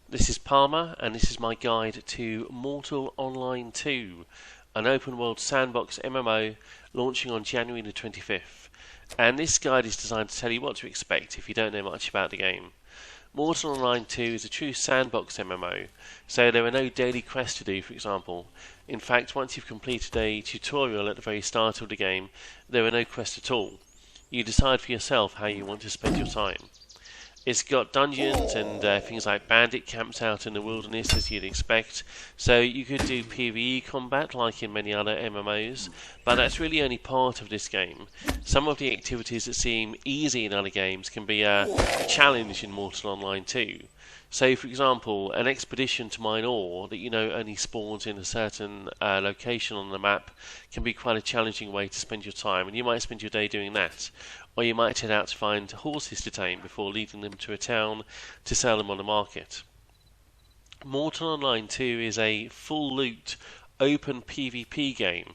This is Palmer, and this is my guide to Mortal Online 2, an open world sandbox MMO launching on January the 25th. And this guide is designed to tell you what to expect if you don't know much about the game. Mortal Online 2 is a true sandbox MMO, so there are no daily quests to do, for example. In fact, once you've completed a tutorial at the very start of the game, there are no quests at all. You decide for yourself how you want to spend your time. It's got dungeons and things like bandit camps out in the wilderness, as you'd expect. So you could do Pve Combat like in many other MMOs, but that's really only part of this game. Some of the activities that seem easy in other games can be a challenge in Mortal Online 2. So, for example, an expedition to mine ore that you know only spawns in a certain location on the map can be quite a challenging way to spend your time, and you might spend your day doing that. Or you might head out to find horses to tame before leading them to a town to sell them on the market. Mortal Online 2 is a full loot open PvP game.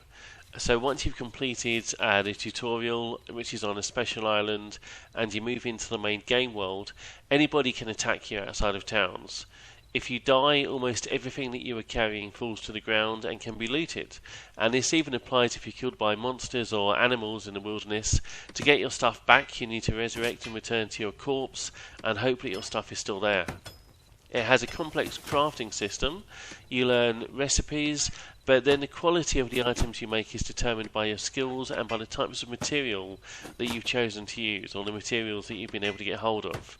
So once you've completed the tutorial, which is on a special island, and you move into the main game world, anybody can attack you outside of towns. If you die, almost everything that you were carrying falls to the ground and can be looted. And this even applies if you're killed by monsters or animals in the wilderness. To get your stuff back, you need to resurrect and return to your corpse and hope that your stuff is still there. It has a complex crafting system. You learn recipes, but then the quality of the items you make is determined by your skills and by the types of material that you've chosen to use, or the materials that you've been able to get hold of.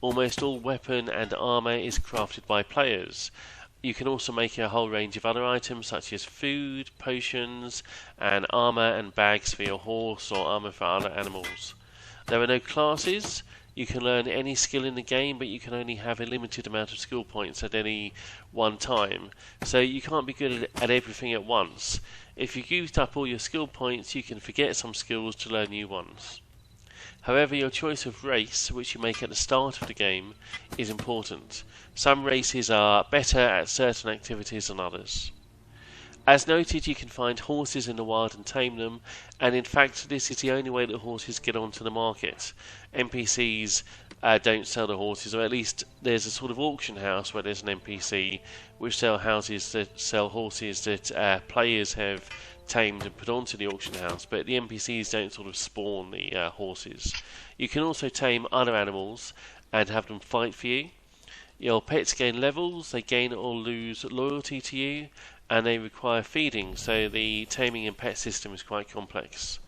Almost all weapon and armour is crafted by players. You can also make a whole range of other items such as food, potions, and armour and bags for your horse or armour for other animals. There are no classes. You can learn any skill in the game, but you can only have a limited amount of skill points at any one time. So you can't be good at everything at once. If you've used up all your skill points, you can forget some skills to learn new ones. However, your choice of race, which you make at the start of the game, is important. Some races are better at certain activities than others. As noted, you can find horses in the wild and tame them, and in fact this is the only way that horses get onto the market. NPCs don't sell the horses, or at least there's a sort of auction house where there's an NPC which sell horses that players have tamed and put onto the auction house, but the NPCs don't sort of spawn the horses. You can also tame other animals and have them fight for you. Your pets gain levels, they gain or lose loyalty to you, and they require feeding, so the Taming and Pet System is quite complex.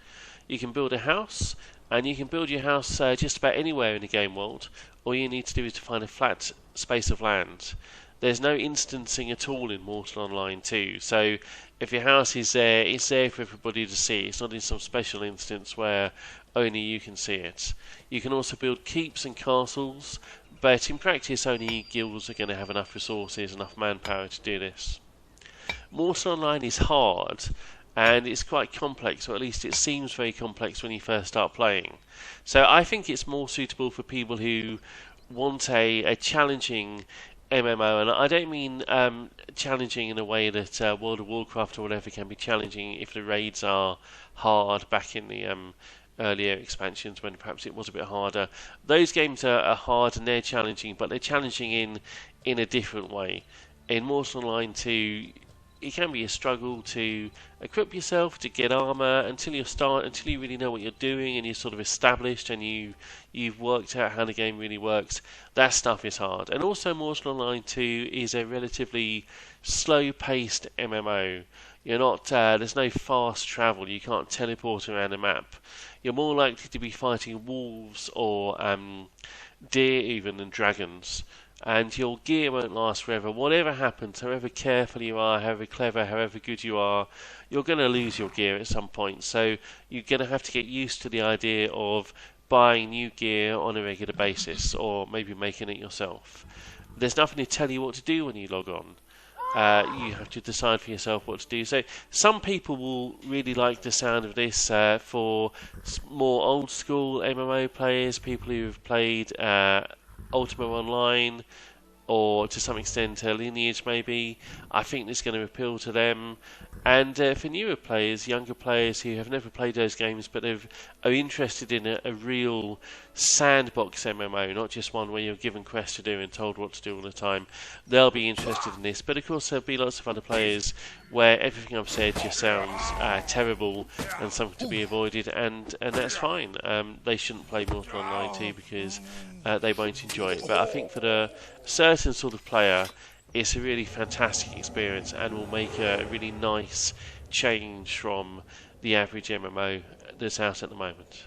You can build a house, and you can build your house just about anywhere in the game world. All you need to do is to find a flat space of land. There's no instancing at all in Mortal Online 2, so if your house is there, it's there for everybody to see. It's not in some special instance where only you can see it. You can also build keeps and castles, but in practice only guilds are going to have enough resources, enough manpower to do this. Mortal Online is hard, and it's quite complex, or at least it seems very complex when you first start playing. So I think it's more suitable for people who want a challenging MMO, and I don't mean challenging in a way that World of Warcraft or whatever can be challenging if the raids are hard back in the earlier expansions when perhaps it was a bit harder. Those games are hard and they're challenging, but they're challenging in a different way. In Mortal Online 2, it can be a struggle to equip yourself, to get armour until you really know what you're doing and you're sort of established and you've worked out how the game really works. That stuff is hard. And also Mortal Online 2 is a relatively slow-paced MMO. There's no fast travel, you can't teleport around the map. You're more likely to be fighting wolves or deer even than dragons. And your gear won't last forever. Whatever happens, however careful you are, however clever, however good you are, you're going to lose your gear at some point. So you're going to have to get used to the idea of buying new gear on a regular basis, or maybe making it yourself. There's nothing to tell you what to do when you log on. You have to decide for yourself what to do. So some people will really like the sound of this for more old school MMO players, people who have played Ultima Online, or to some extent Lineage maybe. I think this is going to appeal to them. And for newer players, younger players who have never played those games but are interested in a real sandbox MMO, not just one where you're given quests to do and told what to do all the time. They'll be interested in this, but of course there'll be lots of other players where everything I've said just sounds terrible and something to be avoided, and that's fine. They shouldn't play Mortal Online 2 because they won't enjoy it. But I think for a certain sort of player, it's a really fantastic experience and will make a really nice change from the average MMO that's out at the moment.